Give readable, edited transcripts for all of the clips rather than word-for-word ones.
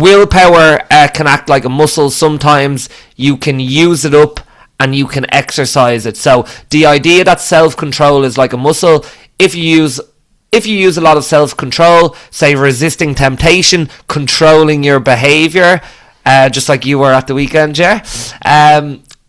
willpower can act like a muscle. Sometimes you can use it up and you can exercise it. So the idea that self-control is like a muscle, if you use a lot of self-control, say resisting temptation, controlling your behaviour, just like you were at the weekend, Ger,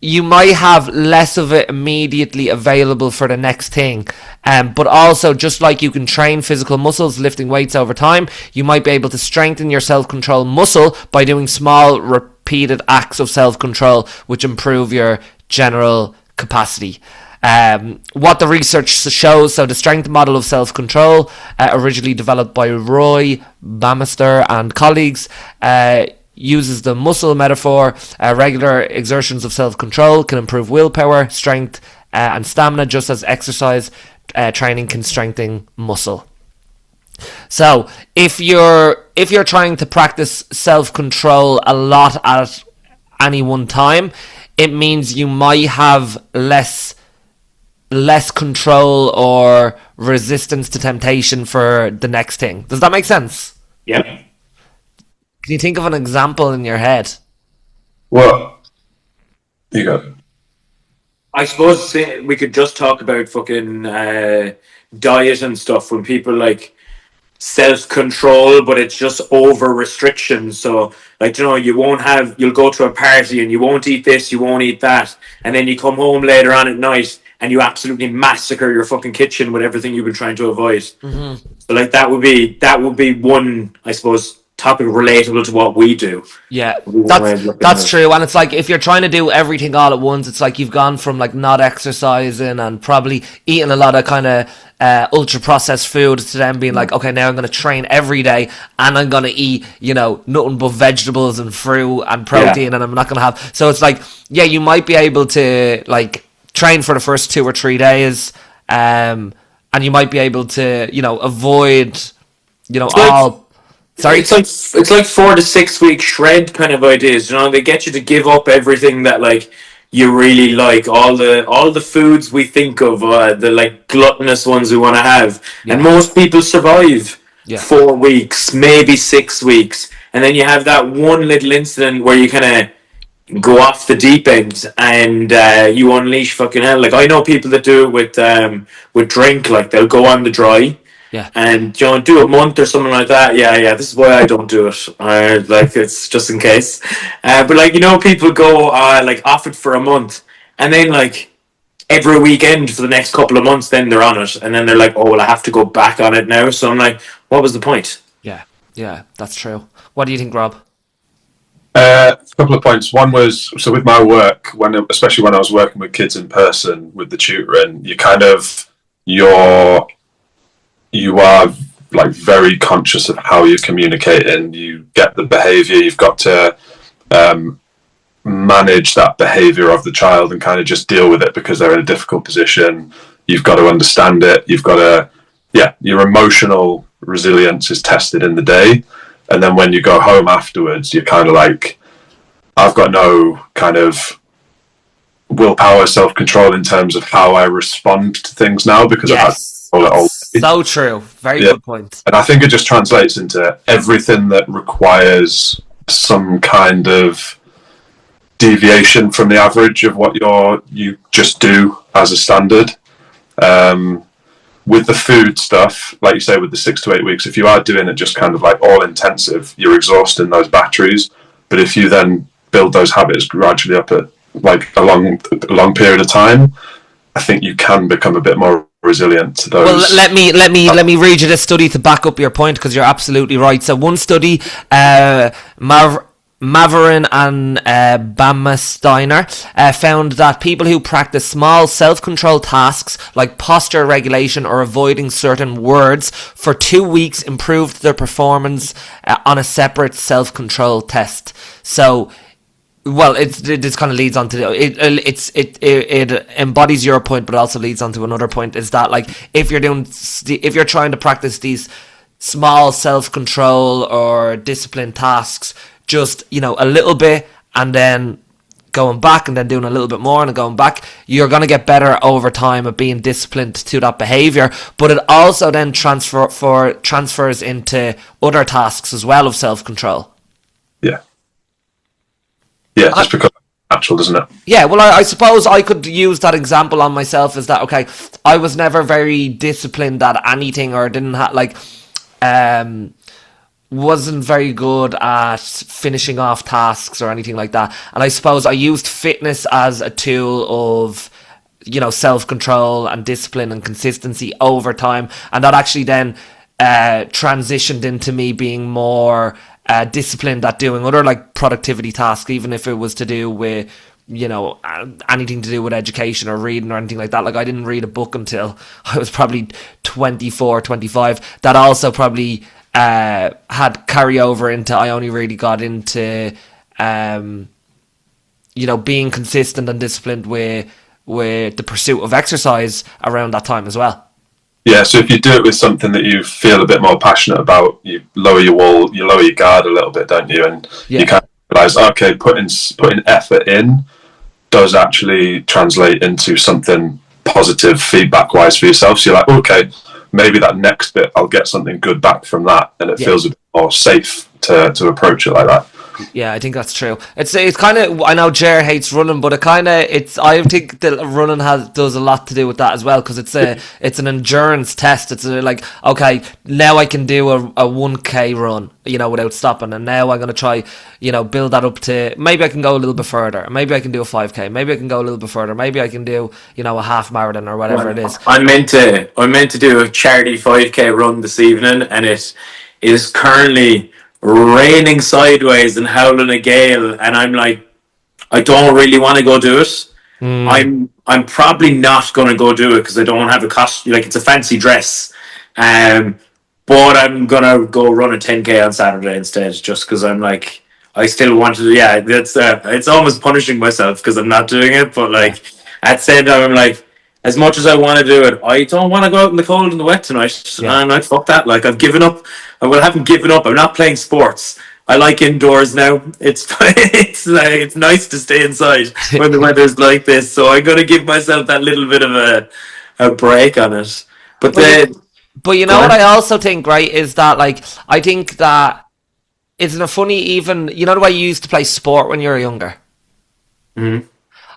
you might have less of it immediately available for the next thing. But also, just like you can train physical muscles, lifting weights over time, you might be able to strengthen your self-control muscle by doing small, repeated acts of self-control, which improve your general capacity. What the research shows, so the strength model of self-control, originally developed by Roy Baumeister and colleagues, uses the muscle metaphor. Regular exertions of self-control can improve willpower, strength, and stamina, just as exercise training can strengthen muscle. So if you're trying to practice self-control a lot at any one time, it means you might have less control or resistance to temptation for the next thing. Does that make sense? Yep. Can you think of an example in your head? Well, you go. I suppose we could just talk about fucking diet and stuff when people like self-control, but it's just over restriction. So like, you know, you'll go to a party and you won't eat this, you won't eat that, and then you come home later on at night and you absolutely massacre your fucking kitchen with everything you've been trying to avoid. Mm-hmm. So like that would be one, I suppose, topic relatable to what we do. Yeah, that's true. And it's like, if you're trying to do everything all at once, it's like you've gone from like not exercising and probably eating a lot of kind of ultra processed food to then being like, okay, now I'm going to train every day and I'm going to eat, you know, nothing but vegetables and fruit and protein, and I'm not going to have. So it's like, yeah, you might be able to like train for the first 2 or 3 days, and you might be able to, you know, avoid, you know, Sorry, it's like 4 to 6 week shred kind of ideas. You know, they get you to give up everything that like you really like, all the foods we think of, the like gluttonous ones we want to have, and most people survive 4 weeks, maybe 6 weeks, and then you have that one little incident where you kind of go off the deep end and you unleash fucking hell. Like I know people that do it with drink, like they'll go on the dry. Yeah, and you know, do a month or something like that. Yeah. This is why I don't do it. Like it's just in case. But like, you know, people go like off it for a month, and then like every weekend for the next couple of months, then they're on it, and then they're like, oh well, I have to go back on it now. So I'm like, what was the point? Yeah, that's true. What do you think, Rob? A couple of points. One was, so with my work, especially when I was working with kids in person with the tutoring, you are like very conscious of how you're communicating. You get the behaviour. You've got to manage that behaviour of the child and kind of just deal with it because they're in a difficult position. You've got to understand it. You've got to, your emotional resilience is tested in the day. And then when you go home afterwards, you're kind of like, I've got no kind of willpower, self-control in terms of how I respond to things now because I've had so true. Very good point. And I think it just translates into everything that requires some kind of deviation from the average of what you just do as a standard. With the food stuff, like you say, with the 6 to 8 weeks, if you are doing it just kind of like all intensive, you're exhausting those batteries. But if you then build those habits gradually up at like a long period of time, I think you can become a bit more resilient to those. Well, let me read you this study to back up your point, because you're absolutely right. So one study, Maverin and Baumeister found that people who practice small self-control tasks like posture regulation or avoiding certain words for 2 weeks improved their performance on a separate self-control test. So, well, this kind of leads on to it embodies your point, but also leads on to another point. Is that like if you're trying to practice these small self-control or discipline tasks, just, you know, a little bit and then going back and then doing a little bit more and going back, you're going to get better over time at being disciplined to that behavior. But it also then transfers into other tasks as well of self-control. Yeah. Just because it's natural, doesn't it? Yeah, well, I suppose I could use that example on myself as that, okay, I was never very disciplined at anything, or didn't have, like, wasn't very good at finishing off tasks or anything like that. And I suppose I used fitness as a tool of, self-control and discipline and consistency over time. And that actually then transitioned into me being more disciplined at doing other, like, productivity tasks, even if it was to do with, anything to do with education or reading or anything like that. Like, I didn't read a book until I was probably 24, 25. That also probably had carryover into, I only really got into, being consistent and disciplined with the pursuit of exercise around that time as well. Yeah, so if you do it with something that you feel a bit more passionate about, you lower your wall, you lower your guard a little bit, don't you? And you kind of realise, okay, putting effort in does actually translate into something positive feedback-wise for yourself. So you're like, okay, maybe that next bit I'll get something good back from that, and it feels a bit more safe to approach it like that. Yeah, I think that's true. It's kind of, I know Ger hates running, but I think that running does a lot to do with that as well, because it's an endurance test. It's like, okay, now I can do a 1K run, without stopping, and now I'm gonna try, build that up to, maybe I can go a little bit further, maybe I can do a 5K, maybe I can go a little bit further, maybe I can do, a half marathon or whatever it is. I'm meant to do a charity 5K run this evening, and it is currently raining sideways and howling a gale, and I'm like, I don't really want to go do it. I'm probably not going to go do it because I don't have a costume. Like, it's a fancy dress, but I'm gonna go run a 10K on Saturday instead, just because I'm like, I still want to. Yeah, that's it's almost punishing myself because I'm not doing it. But, like, at the same time, I'm like, as much as I want to do it, I don't want to go out in the cold and the wet tonight. Yeah. And fuck that. Like, I've given up. I haven't given up. I'm not playing sports. I like indoors now. It's nice to stay inside when the weather's like this. So I'm gonna give myself that little bit of a break on it. But what I also think, right, is that, like, I think that, isn't it funny, even, the way you used to play sport when you were younger? Mm-hmm.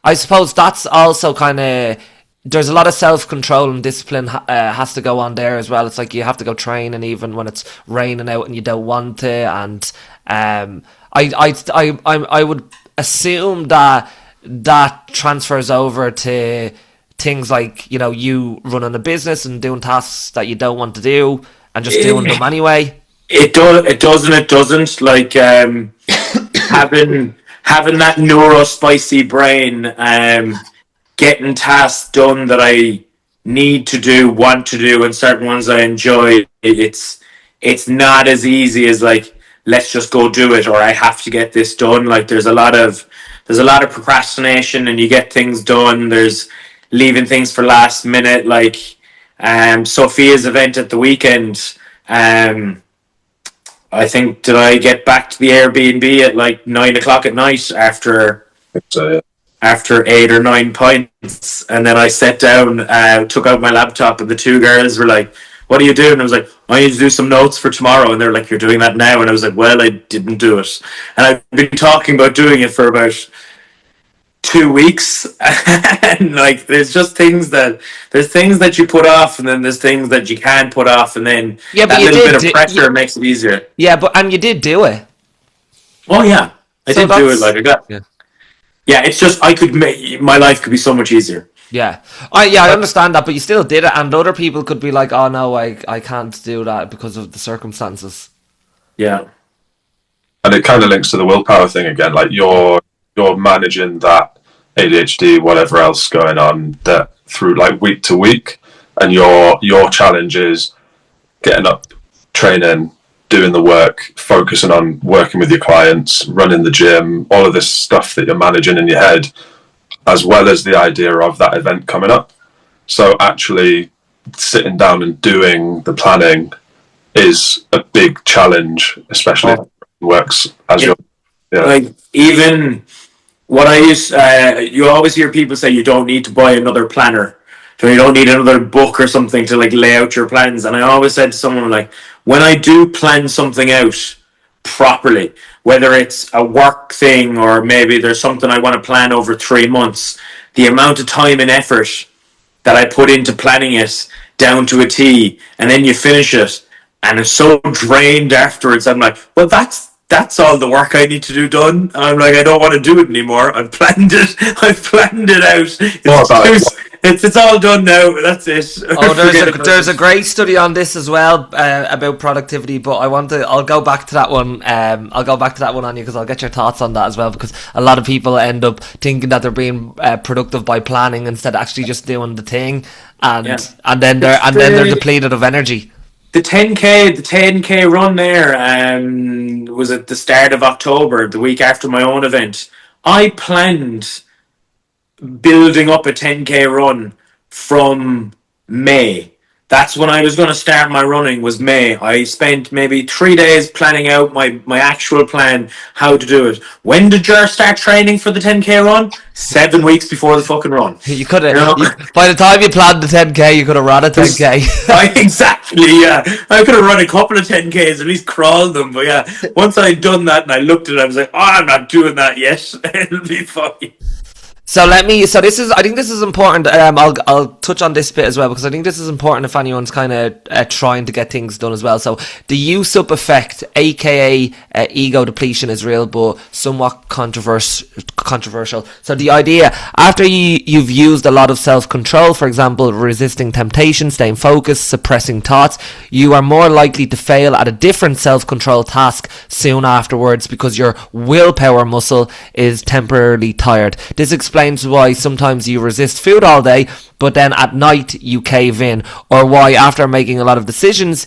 I suppose that's also kind of, there's a lot of self-control and discipline has to go on there as well. It's like you have to go training even when it's raining out and you don't want to. And I would assume that transfers over to things like, you running a business and doing tasks that you don't want to do and just doing them anyway. It does and it doesn't. Like, having that neurospicy brain, getting tasks done that I need to do, want to do, and certain ones I enjoy, it's not as easy as, like, let's just go do it, or I have to get this done. Like, there's a lot of procrastination, and you get things done. There's leaving things for last minute. Like, Sophia's event at the weekend, I think, did I get back to the Airbnb at like 9 o'clock at night after 8 or 9 pints, and then I sat down, took out my laptop, and the two girls were like, "What are you doing?" And I was like, "I need to do some notes for tomorrow." And they're like, "You're doing that now?" And I was like, "Well, I didn't do it." And I've been talking about doing it for about 2 weeks, and, like, there's things that you put off, and then there's things that you can put off, and then that little bit of pressure makes it easier. Yeah, and you did do it. Oh yeah, I did do it. Like, I got. Yeah, it's just my life could be so much easier. Yeah, I understand that, but you still did it, and other people could be like, "Oh no, I can't do that because of the circumstances." Yeah, and it kind of links to the willpower thing again. Like, you're managing that ADHD, whatever else going on, that through, like, week to week, and your challenge is getting up, training, doing the work, focusing on working with your clients, running the gym, all of this stuff that you're managing in your head, as well as the idea of that event coming up. So actually sitting down and doing the planning is a big challenge, especially if it works as you're... Yeah. Like, even what I use, you always hear people say you don't need to buy another planner. So you don't need another book or something to, like, lay out your plans. And I always said to someone, like, when I do plan something out properly, whether it's a work thing or maybe there's something I want to plan over 3 months, the amount of time and effort that I put into planning it down to a T, and then you finish it, and it's so drained afterwards. I'm like, well, that's all the work I need to do done. I'm like, I don't want to do it anymore. I've planned it. I've planned it out. It's all done now. That's it. Oh, there's a great study on this as well about productivity, but I'll go back to that one. I'll go back to that one on you because I'll get your thoughts on that as well, because a lot of people end up thinking that they're being productive by planning instead of actually just doing the thing, and then they're depleted of energy. The 10K run there was at the start of October, the week after my own event. I planned building up a 10K run from May. That's when I was going to start my running, was May. I spent maybe 3 days planning out my actual plan, how to do it. When did Ger start training for the 10K run? 7 weeks before the fucking run. You could have, by the time you planned the 10K, you could have run a 10K. Exactly, yeah. I could have run a couple of 10Ks, at least crawled them. But yeah, once I'd done that and I looked at it, I was like, oh, I'm not doing that yet. It'll be fine. I think this is important. I'll touch on this bit as well, because I think this is important if anyone's kind of trying to get things done as well. So the use-up effect, aka ego depletion, is real but somewhat controversial. So the idea, after you've used a lot of self-control, for example, resisting temptation, staying focused, suppressing thoughts, you are more likely to fail at a different self-control task soon afterwards because your willpower muscle is temporarily tired. This explains why sometimes you resist food all day, but then at night you cave in, or why after making a lot of decisions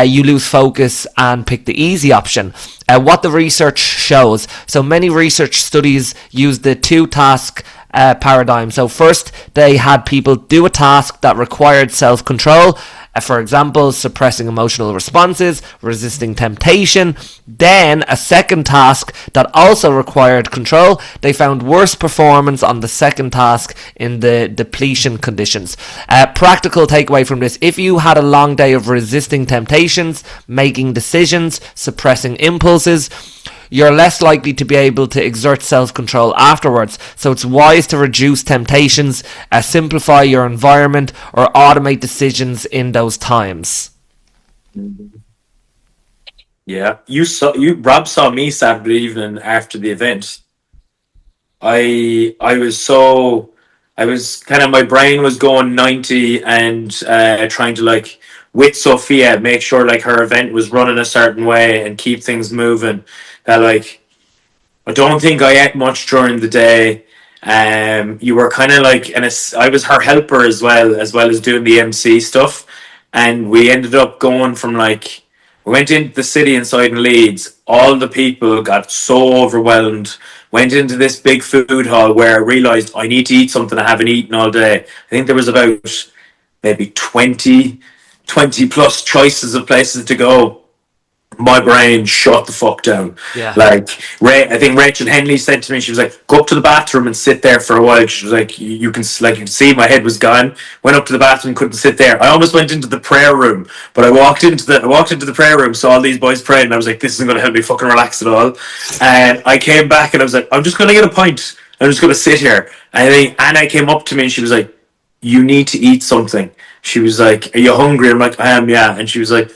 you lose focus and pick the easy option. What the research shows. So many research studies use the two-task paradigm. So first they had people do a task that required self-control, for example, suppressing emotional responses, resisting temptation. Then a second task that also required control. They found worse performance on the second task in the depletion conditions. Practical takeaway from this: if you had a long day of resisting temptations, making decisions, suppressing impulses, you're less likely to be able to exert self-control afterwards. So it's wise to reduce temptations, simplify your environment, or automate decisions in those times. Yeah, Rob saw me Saturday evening after the event. I was kind of, my brain was going 90 and trying to, like, with Sophia, make sure like her event was running a certain way and keep things moving. Like, I don't think I ate much during the day. You were kind of like, and I was her helper as well as doing the MC stuff. And we ended up going from, like, we went into the city inside in Leeds. All the people got so overwhelmed. Went into this big food hall where I realised I need to eat something I haven't eaten all day. I think there was about maybe 20 plus choices of places to go. My brain shut the fuck down. Yeah. Like, I think Rachel Henley said to me, she was like, go up to the bathroom and sit there for a while. She was like, you can see my head was gone. Went up to the bathroom, couldn't sit there. I almost went into the prayer room, but I walked into the prayer room, saw all these boys praying, and I was like, this isn't going to help me fucking relax at all. And I came back and I was like, I'm just going to get a pint. I'm just going to sit here. And I think Anna came up to me and she was like, you need to eat something. She was like, are you hungry? I'm like, I am, yeah. And she was like,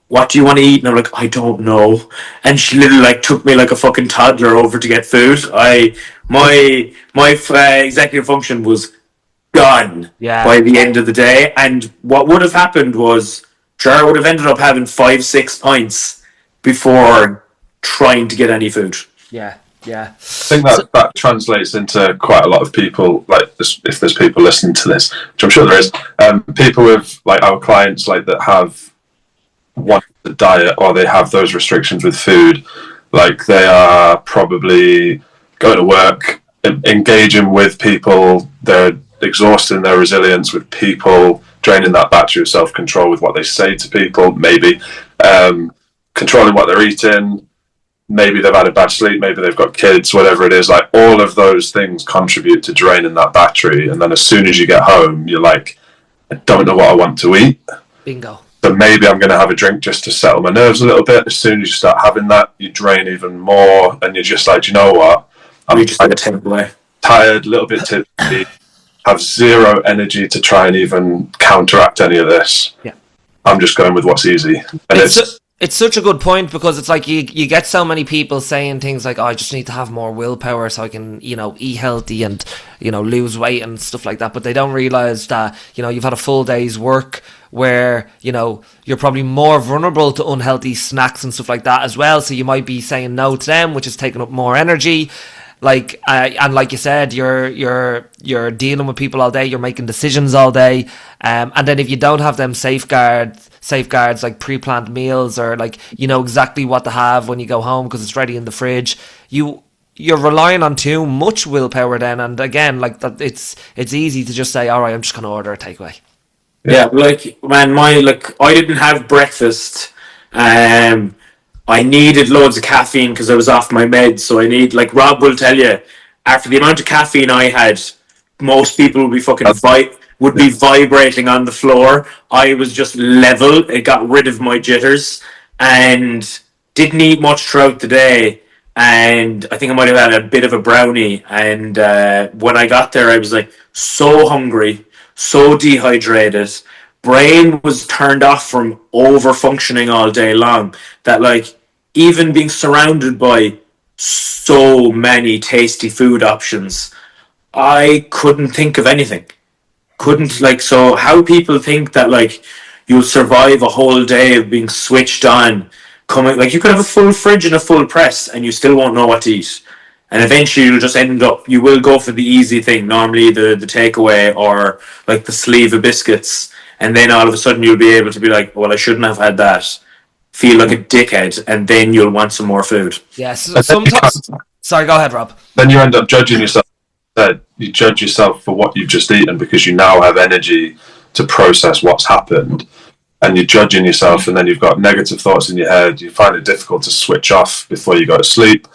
what do you want to eat? And I'm like, I don't know. And she literally, like, took me like a fucking toddler over to get food. My executive function was gone by the end of the day. And what would have happened was Jar would have ended up having 5-6 pints before trying to get any food. Yeah. I think that translates into quite a lot of people, like, if there's people listening to this, which I'm sure there is, people with, like, our clients, like, that have one diet or they have those restrictions with food, like, they are probably going to work, engaging with people, they're exhausting their resilience with people, draining that battery of self-control with what they say to people, maybe controlling what they're eating, maybe they've had a bad sleep, maybe they've got kids, whatever it is. Like, all of those things contribute to draining that battery, and then as soon as you get home, you're like, I don't know what I want to eat. Bingo. So maybe I'm going to have a drink just to settle my nerves a little bit. As soon as you start having that, you drain even more, and you're just like, do you know what? I'm just going to take away. Tired, a little bit tipsy, have zero energy to try and even counteract any of this. Yeah. I'm just going with what's easy. And it's such a good point, because it's like you get so many people saying things like, oh, I just need to have more willpower so I can, eat healthy and, lose weight and stuff like that. But they don't realise that, you've had a full day's work where, you're probably more vulnerable to unhealthy snacks and stuff like that as well. So you might be saying no to them, which is taking up more energy. Like and like you said, you're dealing with people all day, you're making decisions all day, and then if you don't have them safeguards like pre-planned meals, or like exactly what to have when you go home because it's ready in the fridge, you're relying on too much willpower then. And again, like that, it's easy to just say, all right, I'm just gonna order a takeaway. Yeah, like man, I didn't have breakfast. I needed loads of caffeine because I was off my meds. So like Rob will tell you, after the amount of caffeine I had, most people would be be vibrating on the floor. I was just level. It got rid of my jitters, and didn't eat much throughout the day. And I think I might have had a bit of a brownie. And when I got there, I was like so hungry, so dehydrated. Brain was turned off from over functioning all day long, that like even being surrounded by so many tasty food options, I couldn't think of anything. Couldn't, like, so how people think that like you'll survive a whole day of being switched on, coming, like, you could have a full fridge and a full press and you still won't know what to eat. And eventually you'll just you will go for the easy thing, normally the takeaway or like the sleeve of biscuits. And then all of a sudden you'll be able to be like, well, I shouldn't have had that. Feel like a dickhead, and then you'll want some more food. Yes. Yeah, sometimes. Sorry, go ahead, Rob. Then you end up judging yourself. You judge yourself for what you've just eaten because you now have energy to process what's happened. And you're judging yourself, and then you've got negative thoughts in your head. You find it difficult to switch off before you go to sleep.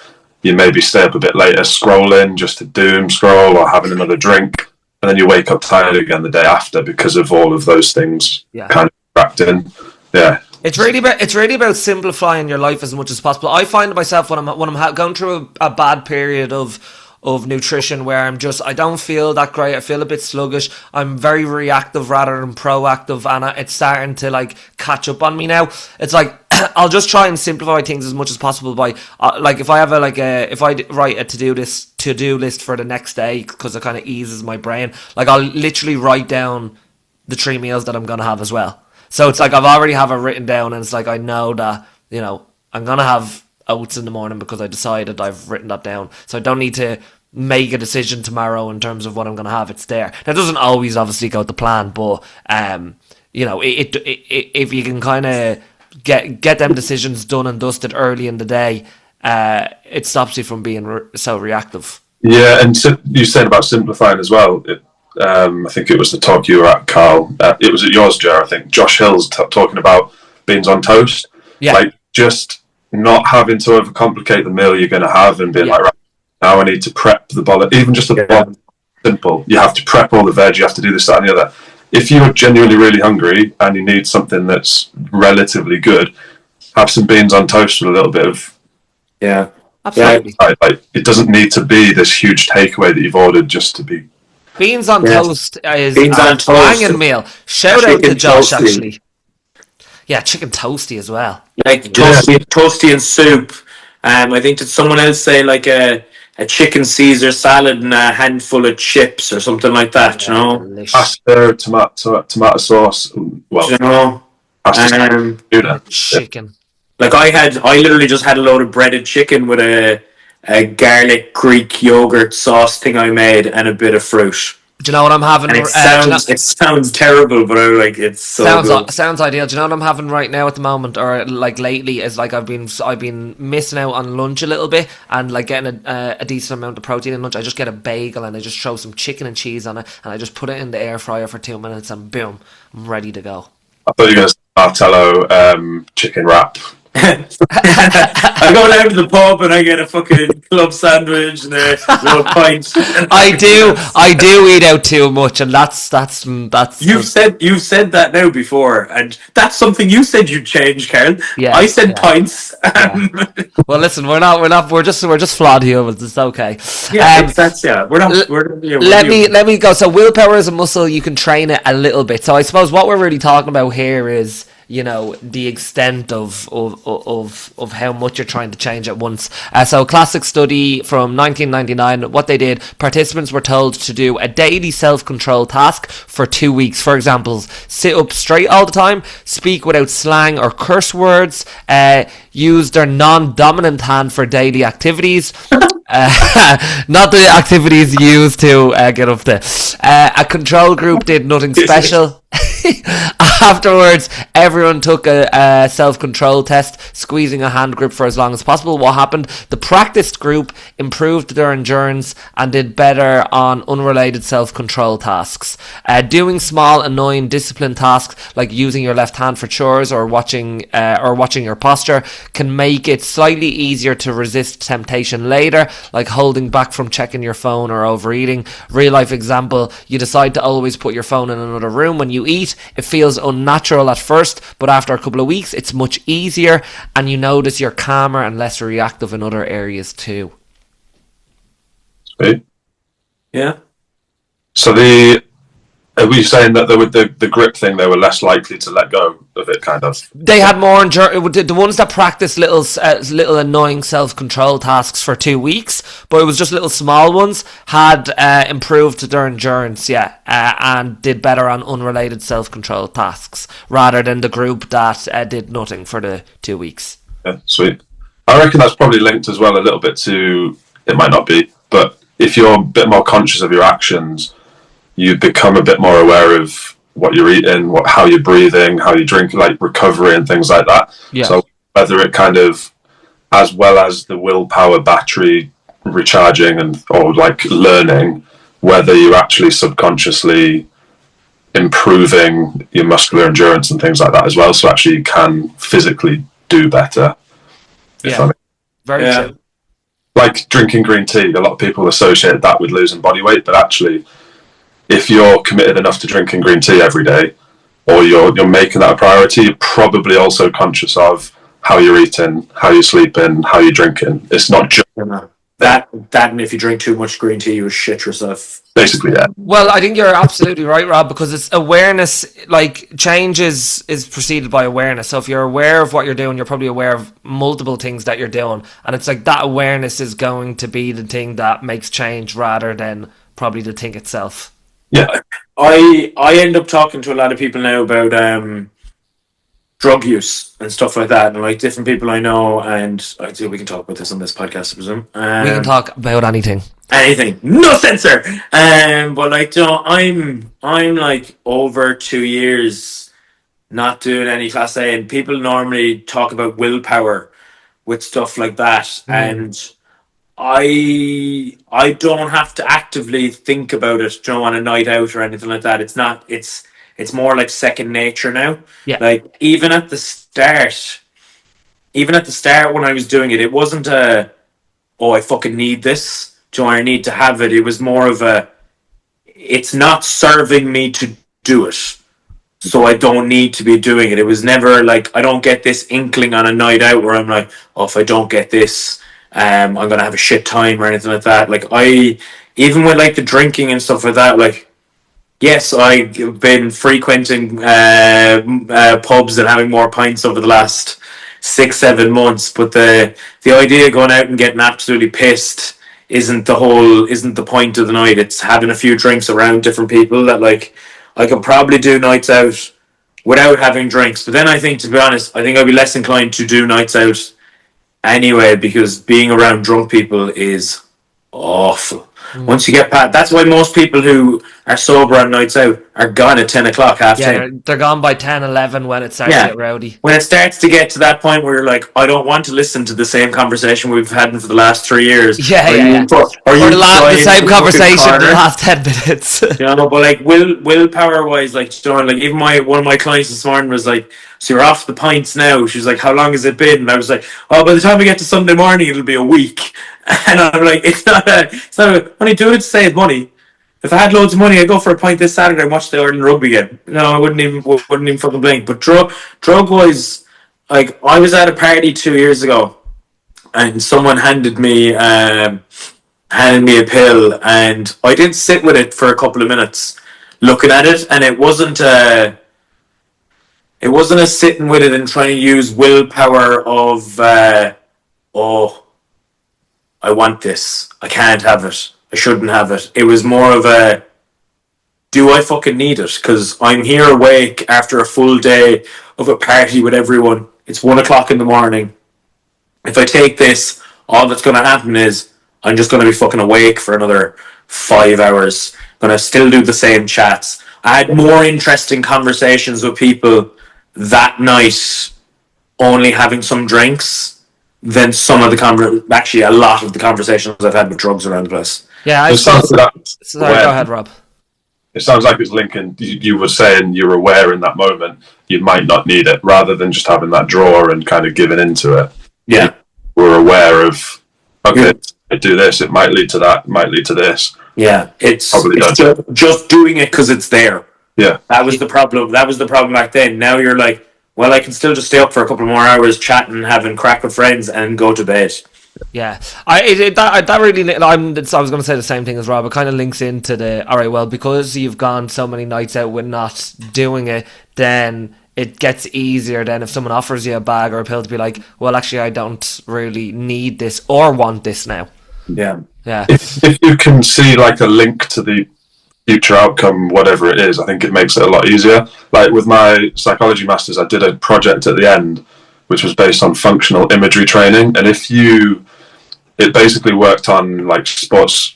You maybe stay up a bit later scrolling just to doom scroll or having another drink. And then you wake up tired again the day after because of all of those things kind of wrapped in. Yeah. It's really about simplifying your life as much as possible. I find myself when I'm going through a bad period of nutrition where I don't feel that great. I feel a bit sluggish. I'm very reactive rather than proactive, and it's starting to like catch up on me now. It's like I'll just try and simplify things as much as possible by like if I have if I write a to-do list for the next day, because it kind of eases my brain. Like I'll literally write down the 3 meals that I'm gonna have as well. So it's like I've already have it written down, and it's like I know that I'm gonna have oats in the morning because I decided I've written that down. So I don't need to make a decision tomorrow in terms of what I'm gonna have. It's there. That doesn't always obviously go to plan, but if you can kind of get them decisions done and dusted early in the day, it stops you from being so reactive. Yeah, and you said about simplifying as well. I think it was the talk you were at, Carl. It was at yours, Ger. I think Josh Hill's talking about beans on toast. Yeah. Like just not having to overcomplicate the meal you're going to have and being like, right, now I need to prep the bollocks. Even just the bollocks, simple. You have to prep all the veg. You have to do this, that, and the other. If you're genuinely really hungry and you need something that's relatively good, have some beans on toast with a little bit of... Yeah. Absolutely. Like, it doesn't need to be this huge takeaway that you've ordered just to be... Beans on toast is a banging meal. Shout out to Josh, toasty. actually. Yeah, chicken toasty as well. Like toasty and soup. I think, did someone else say like a chicken Caesar salad and a handful of chips or something like that? Yeah, you know, delicious. Pasta, tomato sauce. Well, you know, chicken. Like I literally just had a load of breaded chicken with a garlic Greek yogurt sauce thing I made and a bit of fruit. Do you know what I'm having? And it sounds terrible, but I'm like, it's so good. Sounds ideal. Do you know what I'm having right now at the moment, or like lately? Is like I've been missing out on lunch a little bit, and like getting a decent amount of protein in lunch. I just get a bagel and I just throw some chicken and cheese on it, and I just put it in the air fryer for 2 minutes, and boom, I'm ready to go. I thought you were going to say Martello chicken wrap I go down to the pub and I get a fucking club sandwich and a little pint. I do eat out too much, and that's. You've said that now before, and that's something you said you'd change, Carl. Yeah, I said yeah. pints. Well, listen, we're not. We're just flawed humans. It's okay. That's We're not. Let me go. So willpower is a muscle. You can train it a little bit. So I suppose what we're really talking about here is, you know, the extent of how much you're trying to change at once. So a classic study from 1999, what they did, participants were told to do a daily self-control task for 2 weeks. For example, sit up straight all the time, speak without slang or curse words, use their non-dominant hand for daily activities. Not the activities used to get up there. A control group did nothing special. Afterwards, everyone took a self-control test, squeezing a hand grip for as long as possible. What happened? The practiced group improved their endurance and did better on unrelated self-control tasks. Doing small, annoying discipline tasks like using your left hand for chores or watching your posture can make it slightly easier to resist temptation later, like holding back from checking your phone or overeating. Real life example, you decide to always put your phone in another room when you eat. It feels unnatural at first, but after a couple of weeks it's much easier, and you notice you're calmer and less reactive in other areas too. Sweet. Yeah. So are we saying that with the grip thing, they were less likely to let go of it, kind of? They had more the ones that practiced little annoying self-control tasks for 2 weeks, but it was just little small ones, had improved their endurance, and did better on unrelated self-control tasks, rather than the group that did nothing for the 2 weeks. Yeah, sweet. I reckon that's probably linked as well a little bit to, it might not be, but if you're a bit more conscious of your actions, you become a bit more aware of what you're eating, how you're breathing, how you drink, like recovery and things like that. Yeah. So whether it kind of, as well as the willpower battery recharging or like learning, whether you're actually subconsciously improving your muscular endurance and things like that as well. So actually you can physically do better. Yeah. Very true. Like drinking green tea, a lot of people associate that with losing body weight, but actually, if you're committed enough to drinking green tea every day, or you're making that a priority, you're probably also conscious of how you're eating, how you're sleeping, how you're drinking. It's not just that, and if you drink too much green tea, you shit yourself. Basically, yeah. Well, I think you're absolutely right, Rob, because it's awareness. Like, change is preceded by awareness. So if you're aware of what you're doing, you're probably aware of multiple things that you're doing, and it's like that awareness is going to be the thing that makes change rather than probably the thing itself. Yeah, I end up talking to a lot of people now about drug use and stuff like that, and like different people I know, and I think we can talk about this on this podcast, I presume. We can talk about anything, no censor. But like, I'm like over 2 years not doing any class A, and people normally talk about willpower with stuff like that, and I don't have to actively think about it, on a night out or anything like that. It's more like second nature now. Yeah. Like even at the start when I was doing it, it wasn't I fucking need this. I need to have it. It was more of it's not serving me to do it, so I don't need to be doing it. It was never like, I don't get this inkling on a night out where I'm like, if I don't get this, I'm gonna have a shit time or anything like that. Like, even with like the drinking and stuff like that, like, yes, I've been frequenting pubs and having more pints over the last 6-7 months, but the idea of going out and getting absolutely pissed isn't the point of the night. It's having a few drinks around different people that, like, I could probably do nights out without having drinks. But then I think, to be honest, I think I'd be less inclined to do nights out anyway, because being around drunk people is awful. Once you get past, that's why most people who are sober on nights out are gone at 10 o'clock, half 10. they're gone by 10, 11 when it starts to get rowdy. When it starts to get to that point where you're like, I don't want to listen to the same conversation we've had for the last 3 years. Or the same conversation in the last 10 minutes. But like willpower wise, like like even one of my clients this morning was like, so you're off the pints now. She was like, how long has it been? And I was like, oh, by the time we get to Sunday morning, it'll be a week. And I'm like, it's not only do it to save money. If I had loads of money, I'd go for a pint this Saturday and watch the Ireland rugby game. No, I wouldn't even fucking blink. But drug wise, like I was at a party 2 years ago, and someone handed me a pill, and I did sit with it for a couple of minutes, looking at it, and it wasn't a sitting with it and trying to use willpower of I want this, I can't have it, I shouldn't have it. It was more of a, do I fucking need it? Because I'm here awake after a full day of a party with everyone. It's 1 o'clock in the morning. If I take this, all that's going to happen is I'm just going to be fucking awake for another 5 hours. Going to still do the same chats. I had more interesting conversations with people that night, only having some drinks, than some of the actually a lot of the conversations I've had with drugs around the place. Yeah, sorry, go ahead, Rob. It sounds like it's linking. You were saying you're aware in that moment you might not need it, rather than just having that draw and kind of giving into it. Yeah, we're aware of, okay, I do this, it might lead to that, it might lead to this. Yeah, it's just doing it because it's there. Yeah, that was the problem. That was the problem back then. Now you're like, well, I can still just stay up for a couple more hours chatting, having crack with friends, and go to bed. Yeah, that really. I was going to say the same thing as Rob. It kind of links into the all right. Well, because you've gone so many nights out with not doing it, then it gets easier. Then if someone offers you a bag or a pill, to be like, well, actually, I don't really need this or want this now. Yeah. If you can see like a link to the future outcome, whatever it is, I think it makes it a lot easier. Like with my psychology masters, I did a project at the end which was based on functional imagery training, and it basically worked on like sports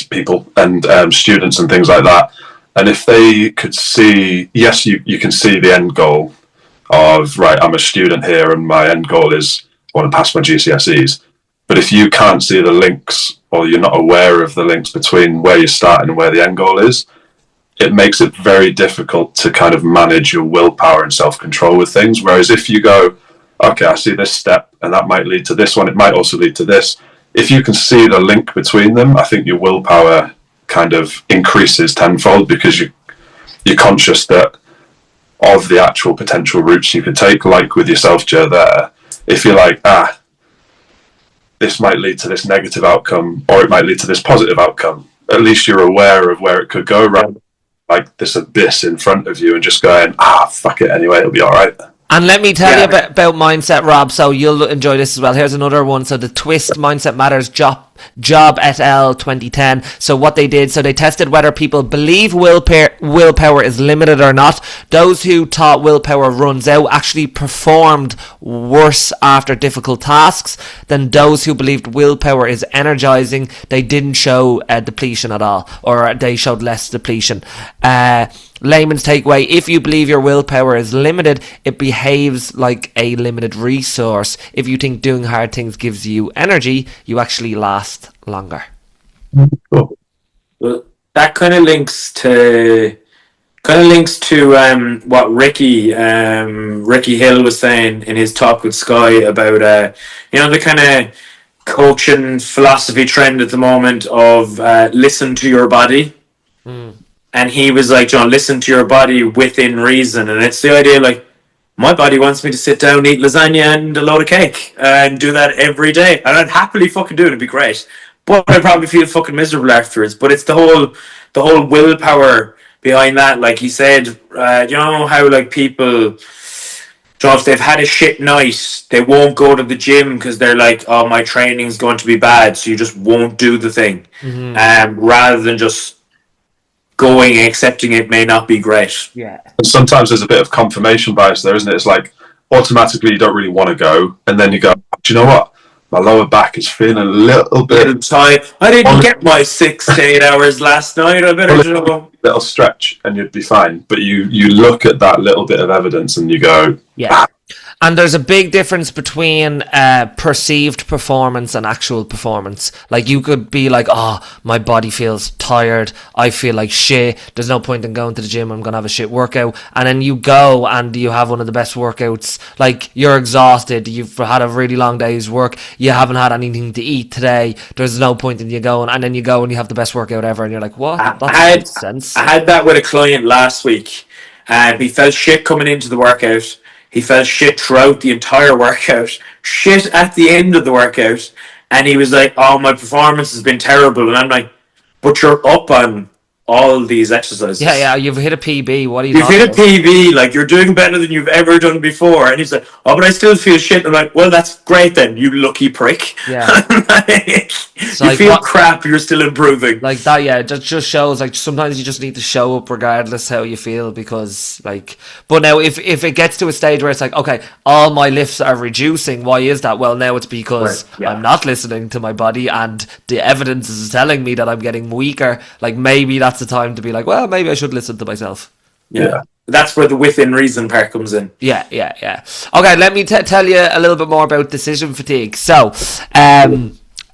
people and students and things like that. And if they could see, yes, you can see the end goal of, right, I'm a student here and my end goal is I want to pass my GCSEs. But if you can't see the links, or you're not aware of the links between where you're starting and where the end goal is, it makes it very difficult to kind of manage your willpower and self-control with things. Whereas if you go, okay, I see this step and that might lead to this one, it might also lead to this. If you can see the link between them, I think your willpower kind of increases tenfold, because you're conscious that of the actual potential routes you could take, like with yourself, Ger, there. If you're like, this might lead to this negative outcome, or it might lead to this positive outcome, at least you're aware of where it could go, rather than like this abyss in front of you and just going, fuck it anyway, it'll be all right. And let me tell you about mindset, Rob, so you'll enjoy this as well. Here's another one. So the Twist Mindset Matters Job et al. 2010. So what they did, so they tested whether people believe willpower is limited or not. Those who thought willpower runs out actually performed worse after difficult tasks than those who believed willpower is energizing. They didn't show depletion at all, or they showed less depletion. Layman's takeaway: if you believe your willpower is limited, it behaves like a limited resource. If you think doing hard things gives you energy, you actually last longer. Cool. Well, that kind of links to what Ricky Hill was saying in his talk with Sky about the kind of coaching philosophy trend at the moment of listen to your body. And he was like, John, listen to your body within reason. And it's the idea, like, my body wants me to sit down, eat lasagna and a load of cake, and do that every day. And I'd happily fucking do it. It'd be great. But I'd probably feel fucking miserable afterwards. But it's the whole willpower behind that. Like he said, you know how, like, people, if they've had a shit night, they won't go to the gym because they're like, oh, my training's going to be bad. So you just won't do the thing. Rather than just going and accepting it may not be great. Yeah. And sometimes there's a bit of confirmation bias there, isn't it? It's like automatically you don't really want to go, and then you go, do you know what? my lower back is feeling a little bit tired. I didn't get my 6 to 8 hours last night. I better do a little stretch and you'd be fine. But you look at that little bit of evidence and you go, yeah. And there's a big difference between perceived performance and actual performance. Like, you could be like, oh, my body feels tired, I feel like shit, there's no point in going to the gym, I'm going to have a shit workout. And then you go and you have one of the best workouts. Like, you're exhausted, you've had a really long day's work, you haven't had anything to eat today, there's no point in you going. And then you go and you have the best workout ever, and you're like, what? That doesn't make sense. I had that with a client last week, and he felt shit coming into the workout. He felt shit throughout the entire workout, shit at the end of the workout, and he was like, oh, my performance has been terrible. And I'm like, but you're up on all these exercises. Yeah, you've hit a PB. What are you You've talking hit a about? PB, like, you're doing better than you've ever done before. And he's like, oh, but I still feel shit. I'm like, well, that's great then, you lucky prick. Yeah. You like, feel crap, you're still improving. Like that, yeah, it just shows, like, sometimes you just need to show up regardless how you feel, because, like, but now if it gets to a stage where it's like, okay, all my lifts are reducing, why is that? Well, now it's because I'm not listening to my body, and the evidence is telling me that I'm getting weaker. Like, maybe that's the time to be like, well, maybe I should listen to myself. Yeah. That's where the within reason part comes in. Yeah. Okay, let me tell you a little bit more about decision fatigue. So,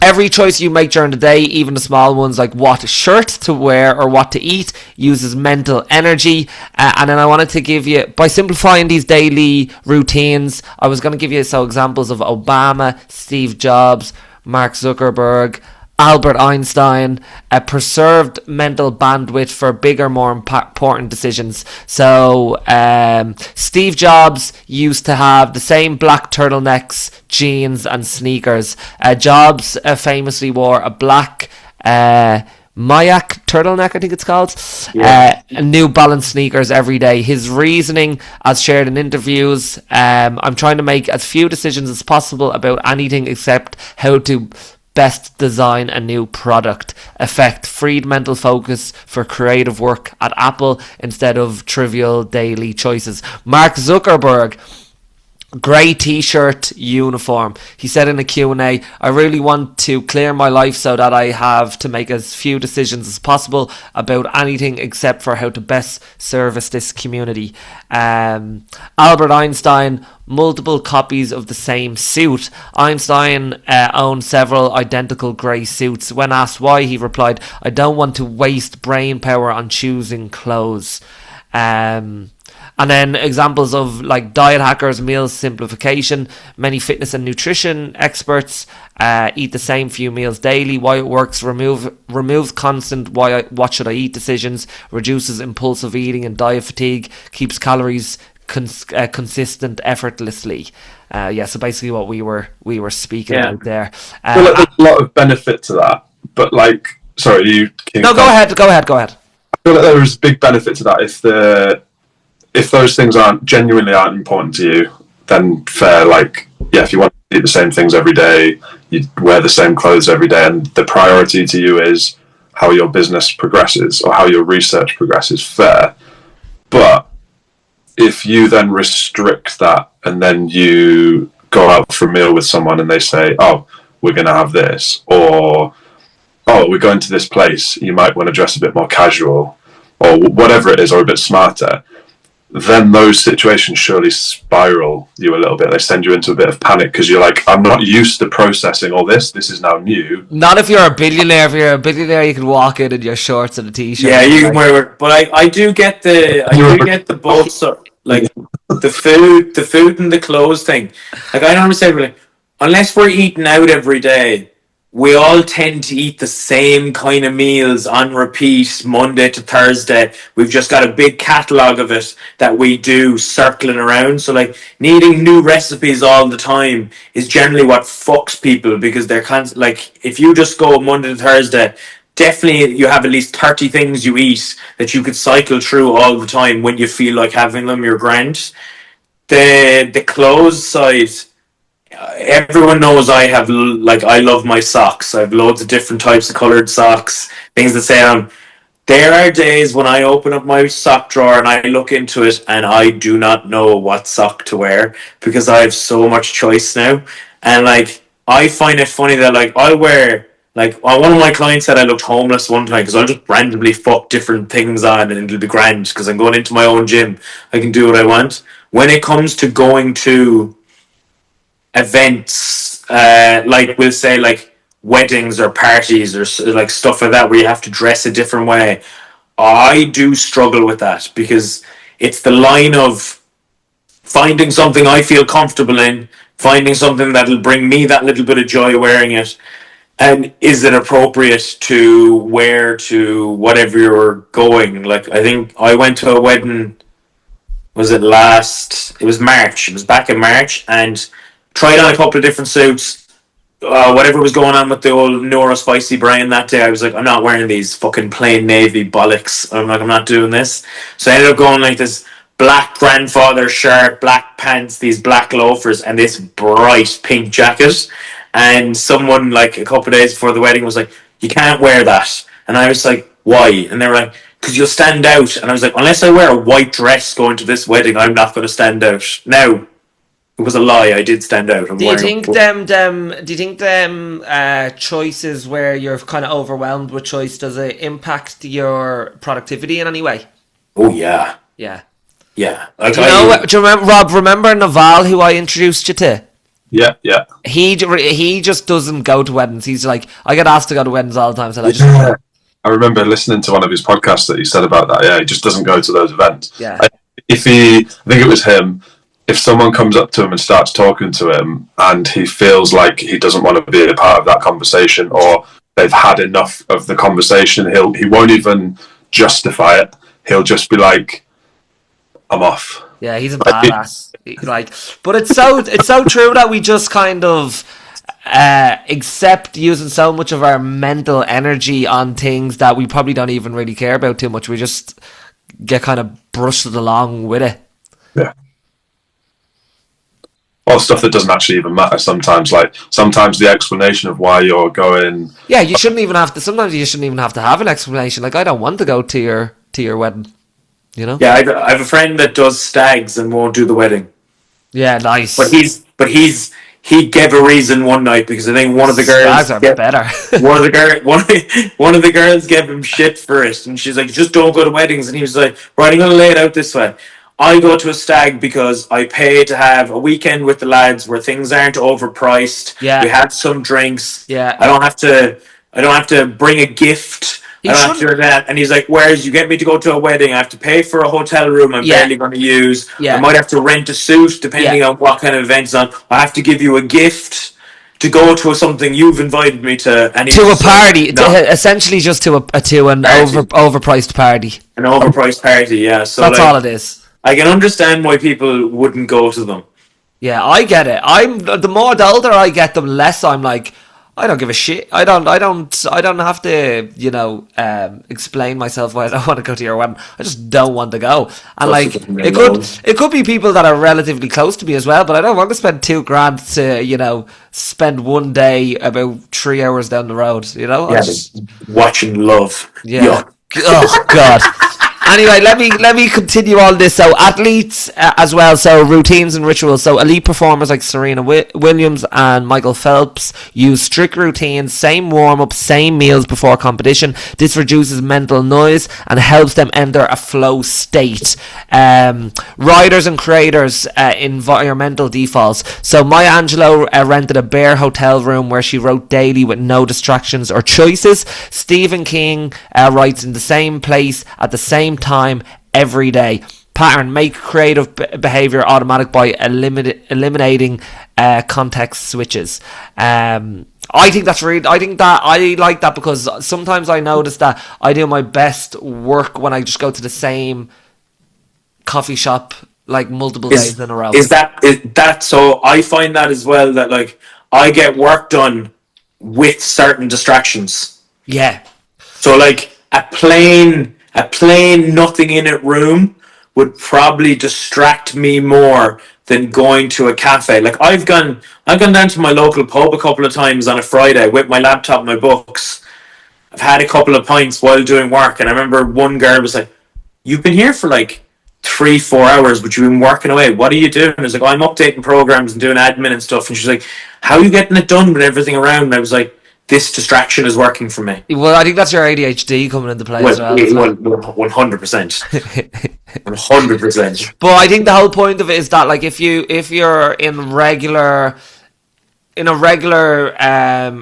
every choice you make during the day, even the small ones like what shirt to wear or what to eat, uses mental energy. And then I wanted to give you, by simplifying these daily routines, I was going to give you examples of Obama, Steve Jobs, Mark Zuckerberg, Albert Einstein, a preserved mental bandwidth for bigger, more important decisions. So, Steve Jobs used to have the same black turtlenecks, jeans, and sneakers. Jobs famously wore a black Mayak turtleneck, I think it's called. New Balance sneakers every day. His reasoning, as shared in interviews, I'm trying to make as few decisions as possible about anything except how to best design a new product. Effect: freed mental focus for creative work at Apple instead of trivial daily choices. Mark Zuckerberg, grey t-shirt uniform. He said in a Q&A, I really want to clear my life so that I have to make as few decisions as possible about anything except for how to best service this community. Albert Einstein, multiple copies of the same suit. Einstein owned several identical grey suits. When asked why, he replied, I don't want to waste brain power on choosing clothes. And then examples of, like, diet hackers, meal simplification. Many fitness and nutrition experts eat the same few meals daily. Why it works: removes constant what should I eat decisions, reduces impulsive eating and diet fatigue, keeps calories consistent effortlessly. So basically what we were speaking about there. Well, there's a lot of benefit to that, but, like, sorry, you. No, go ahead. I feel like there is big benefit to that if those things aren't important to you, then fair. Like, yeah, if you want to eat the same things every day, you wear the same clothes every day, and the priority to you is how your business progresses or how your research progresses, fair. But if you then restrict that and then you go out for a meal with someone and they say, oh, we're going to have this, or, oh, we're going to this place, you might want to dress a bit more casual, or whatever it is, or a bit smarter, then those situations surely spiral you a little bit. They send you into a bit of panic because you're like, I'm not used to processing all this. This is now new. Not if you're a billionaire. If you're a billionaire, you can walk in your shorts and a t-shirt. Yeah, you can wear. But I do get the both. So, like, the food and the clothes thing. Like, I don't understand. Like, unless we're eating out every day, we all tend to eat the same kind of meals on repeat Monday to Thursday. We've just got a big catalogue of it that we do circling around. So, like, needing new recipes all the time is generally what fucks people, because they're like, if you just go Monday to Thursday, definitely you have at least 30 things you eat that you could cycle through all the time. When you feel like having them, you're grand. The clothes side, everyone knows I love my socks. I have loads of different types of coloured socks, things that say on. There are days when I open up my sock drawer and I look into it and I do not know what sock to wear, because I have so much choice now. And, like, I find it funny that like I'll wear like one of my clients said I looked homeless one time because I'll just randomly fuck different things on and it'll be grand because I'm going into my own gym. I can do what I want. When it comes to going to events, like we'll say like weddings or parties or like stuff like that where you have to dress a different way, I do struggle with that because it's the line of finding something I feel comfortable in, finding something that'll bring me that little bit of joy wearing it, and is it appropriate to wear to whatever you're going? Like I think I went to a wedding. Was it last? It was March. It was back in March, and tried on a couple of different suits. Whatever was going on with the old Nora Spicy Brian that day, I was like, I'm not wearing these fucking plain navy bollocks. I'm like, I'm not doing this. So I ended up going like this black grandfather shirt, black pants, these black loafers, and this bright pink jacket. And someone like a couple of days before the wedding was like, you can't wear that. And I was like, why? And they were like, because you'll stand out. And I was like, unless I wear a white dress going to this wedding, I'm not going to stand out. Now, it was a lie. I did stand out. Do you think them choices where you're kind of overwhelmed with choice, does it impact your productivity in any way? Oh yeah, Yeah. yeah. Like Do you remember Rob? Remember Naval, who I introduced you to? Yeah, yeah. He just doesn't go to weddings. He's like, I get asked to go to weddings all the time, so I just I remember listening to one of his podcasts that he said about that. Yeah, he just doesn't go to those events. Yeah. I think it was him. If someone comes up to him and starts talking to him and he feels like he doesn't want to be a part of that conversation or they've had enough of the conversation, he won't even justify it. He'll just be like, I'm off. Yeah, he's a badass. Like, but it's so true that we just kind of accept using so much of our mental energy on things that we probably don't even really care about too much. We just get kind of brushed along with it. Yeah. Or stuff that doesn't actually even matter sometimes. Like, sometimes the explanation of why you're going... Yeah, you shouldn't even have to... Sometimes you shouldn't even have to have an explanation. Like, I don't want to go to your wedding. You know? Yeah, I have a friend that does stags and won't do the wedding. Yeah, nice. But he gave a reason one night because I think one of the girls Stags are better. one of the girls gave him shit for it, and she's like, just don't go to weddings. And he was like, right, I'm gonna lay it out this way. I go to a stag because I pay to have a weekend with the lads where things aren't overpriced. Yeah. We have some drinks. Yeah. I don't have to bring a gift. I don't have to do that. And he's like, whereas you get me to go to a wedding, I have to pay for a hotel room I'm barely going to use. Yeah. I might have to rent a suit depending on what kind of event it's on. I have to give you a gift to go to something you've invited me to. And to a party. Essentially just to an overpriced party. An overpriced party, yeah. So that's all it is. I can understand why people wouldn't go to them. Yeah, I get it. The older I get, the less I'm like, I don't give a shit. I don't have to, explain myself why I don't want to go to your wedding. I just don't want to go. And like, it could be people that are relatively close to me as well, but I don't want to spend $2,000 to, spend one day about 3 hours down the road, Yeah, watching Love. Yeah. Oh God. Anyway, let me continue on this. So athletes as well. So routines and rituals. So elite performers like Serena Williams and Michael Phelps use strict routines, same warm-up, same meals before competition. This reduces mental noise and helps them enter a flow state. Riders and creators, environmental defaults. So Maya Angelou rented a bare hotel room where she wrote daily with no distractions or choices. Stephen King writes in the same place at the same time every day. Pattern: make creative behavior automatic by eliminating context switches. I think that's really. I like that because sometimes I notice that I do my best work when I just go to the same coffee shop like multiple days in a row. Is that so? I find that as well, that like I get work done with certain distractions. Yeah. So like a plain nothing in it room would probably distract me more than going to a cafe. Like I've gone down to my local pub a couple of times on a Friday with my laptop and my books. I've had a couple of pints while doing work, and I remember one girl was like, "You've been here for like 3-4 hours, but you've been working away. What are you doing? I was like, I'm updating programs and doing admin and stuff. And she's like, how are you getting it done with everything around? And I was like, this distraction is working for me. Well, I think that's your ADHD coming into play as well. 100%. 100%. But I think the whole point of it is that, like, if you're in a regular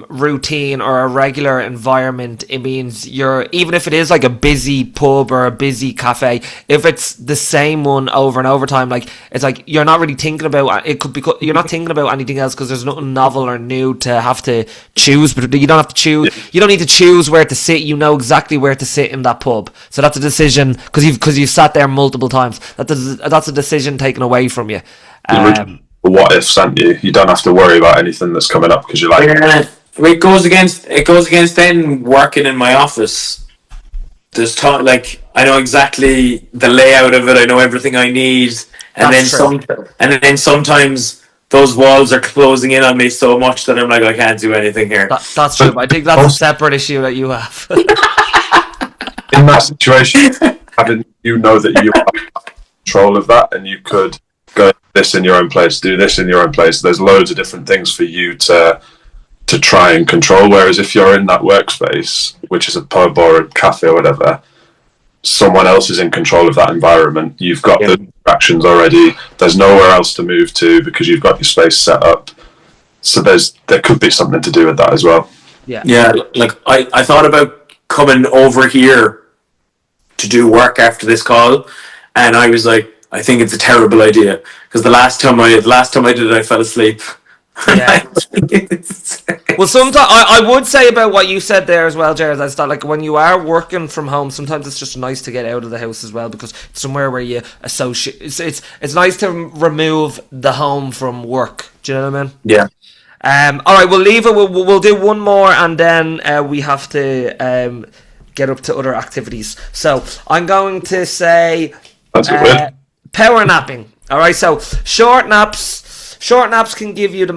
routine or a regular environment, it means you're, even if it is like a busy pub or a busy cafe, if it's the same one over and over time, like, it's like you're not really thinking about it. Could be you're not thinking about anything else because there's nothing novel or new to have to choose. But you don't have to choose. You don't need to choose where to sit. You know exactly where to sit in that pub. So that's a decision because you've sat there multiple times. That's a decision taken away from you. What ifs, aren't you? You don't have to worry about anything that's coming up because you're like. It goes against then working in my office. There's like, I know exactly the layout of it. I know everything I need, and then sometimes those walls are closing in on me so much that I'm like, I can't do anything here. That's true. I think that's a separate issue that you have. In that situation, having that you have control of that, and you could go this in your own place, do this in your own place. There's loads of different things for you to try and control. Whereas if you're in that workspace, which is a pub or a cafe or whatever, someone else is in control of that environment. You've got the distractions already. There's nowhere else to move to because you've got your space set up. So there could be something to do with that as well. Yeah. Like I thought about coming over here to do work after this call, and I was like, I think it's a terrible idea because the last time I did it, I fell asleep. Yeah. Well, sometimes I would say about what you said there as well, Jared. Is that, like, when you are working from home, sometimes it's just nice to get out of the house as well because it's somewhere where you associate. It's nice to remove the home from work. Do you know what I mean? Yeah. All right, we'll leave it. We'll do one more, and then we have to get up to other activities. So I'm going to say. That's weird. Power napping. All right, so short naps can give you the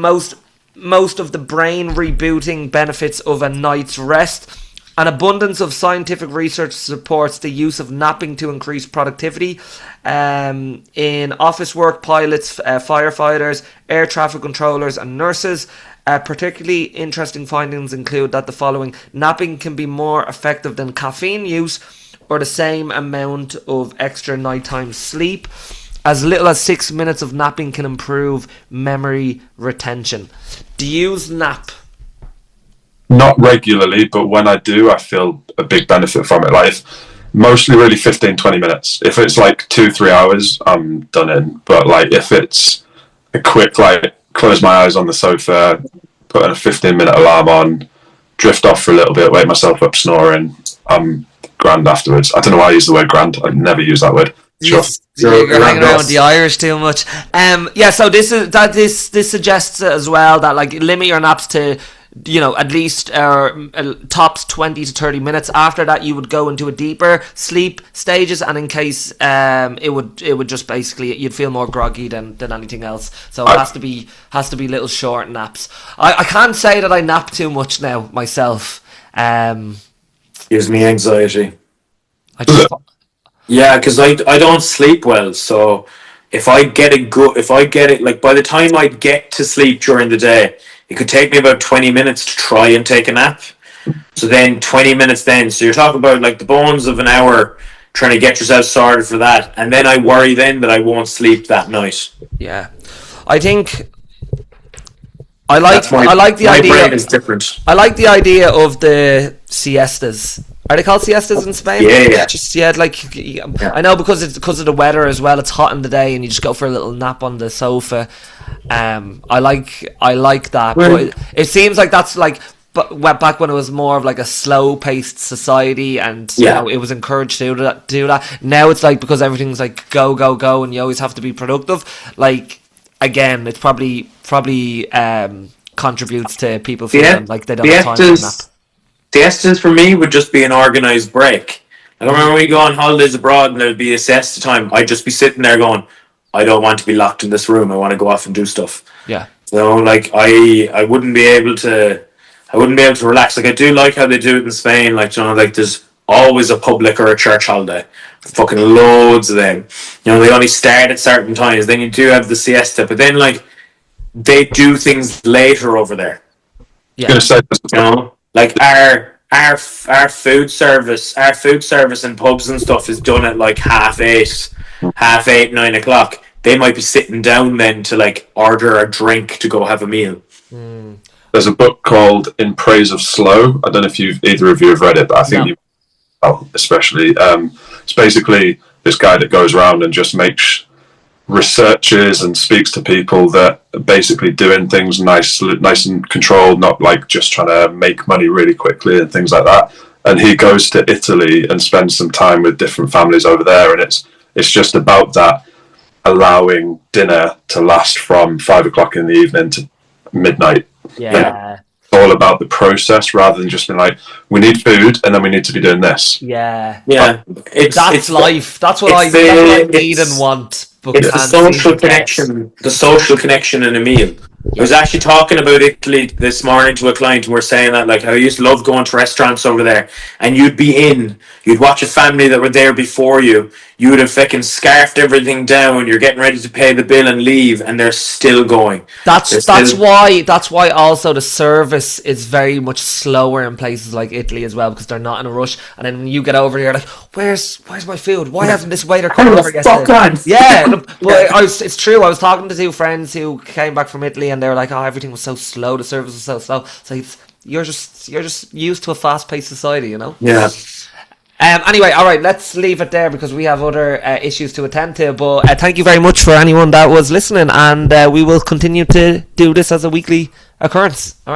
most of the brain rebooting benefits of a night's rest. An abundance of scientific research supports the use of napping to increase productivity in office work, pilots, firefighters, air traffic controllers, and nurses. Particularly interesting findings include that the following: napping can be more effective than caffeine use or the same amount of extra nighttime sleep. As little as 6 minutes of napping can improve memory retention. Do you nap? Not regularly, but when I do, I feel a big benefit from it. Like, mostly really 15-20 minutes. If it's like 2-3 hours, I'm done in. But like, if it's a quick, like, close my eyes on the sofa, put a 15-minute alarm on, drift off for a little bit, wake myself up snoring, I'm grand afterwards. I don't know why I use the word grand. I never use that word. Sure. You're hanging around with the Irish too much. So this suggests as well that, like, limit your naps to, at least tops 20 to 30 minutes. After that, you would go into a deeper sleep stages, and in case it would just basically, you'd feel more groggy than anything else. So it has to be little short naps. I can't say that I nap too much now myself. Gives me anxiety. Yeah, because I don't sleep well. So if I get it, like, by the time I get to sleep during the day, it could take me about 20 minutes to try and take a nap. So then 20 minutes then. So you're talking about, like, the bones of an hour trying to get yourself sorted for that. And then I worry then that I won't sleep that night. Yeah. I think I like the idea. My brain is different. I like the idea of the siestas. Are they called siestas in Spain? Yeah. I know because of the weather as well. It's hot in the day, and you just go for a little nap on the sofa. I like that, but it seems like that's like. But back when it was more of like a slow-paced society, and it was encouraged to do that. Now it's like, because everything's like go, and you always have to be productive. Like, again, it's probably contributes to people feeling like they don't have time to nap. Siestas for me would just be an organised break. I remember when we go on holidays abroad and there'd be a siesta time, I'd just be sitting there going, I don't want to be locked in this room. I want to go off and do stuff. Yeah. So, like, I wouldn't be able to relax. Like, I do like how they do it in Spain. Like, like, there's always a public or a church holiday. Fucking loads of them. You know, they only start at certain times. Then you do have the siesta, but then like they do things later over there. Yeah. Gonna say You know, like our food service and pubs and stuff is done at like 8:30, 9 o'clock. They might be sitting down then to like order a drink to go have a meal. there's a book called In Praise of Slow. I don't know if either of you have read it, but I think you, especially. It's basically this guy that goes around and just makes researches and speaks to people that are basically doing things nice and controlled, not like just trying to make money really quickly and things like that. And he goes to Italy and spends some time with different families over there, and it's just about that, allowing dinner to last from 5 o'clock in the evening to midnight. Yeah. It's all about the process rather than just being like, we need food and then we need to be doing this. Yeah. It's life. That's what I need and want. It's the social connection. The social connection in a meal. I was actually talking about Italy this morning to a client, and we're saying that like I used to love going to restaurants over there, and you'd watch a family that were there before you. You would have fucking scarfed everything down. You're getting ready to pay the bill and leave, and they're still going. That's why also the service is very much slower in places like Italy as well, because they're not in a rush. And then when you get over here, like, where's my food? Why hasn't this waiter come over yesterday? Yeah, but it's true. I was talking to two friends who came back from Italy, and they were like, "Oh, everything was so slow. The service was so slow." So you're just used to a fast-paced society, you know. Yeah. Anyway, all right, let's leave it there because we have other issues to attend to. But thank you very much for anyone that was listening, and we will continue to do this as a weekly occurrence. All right.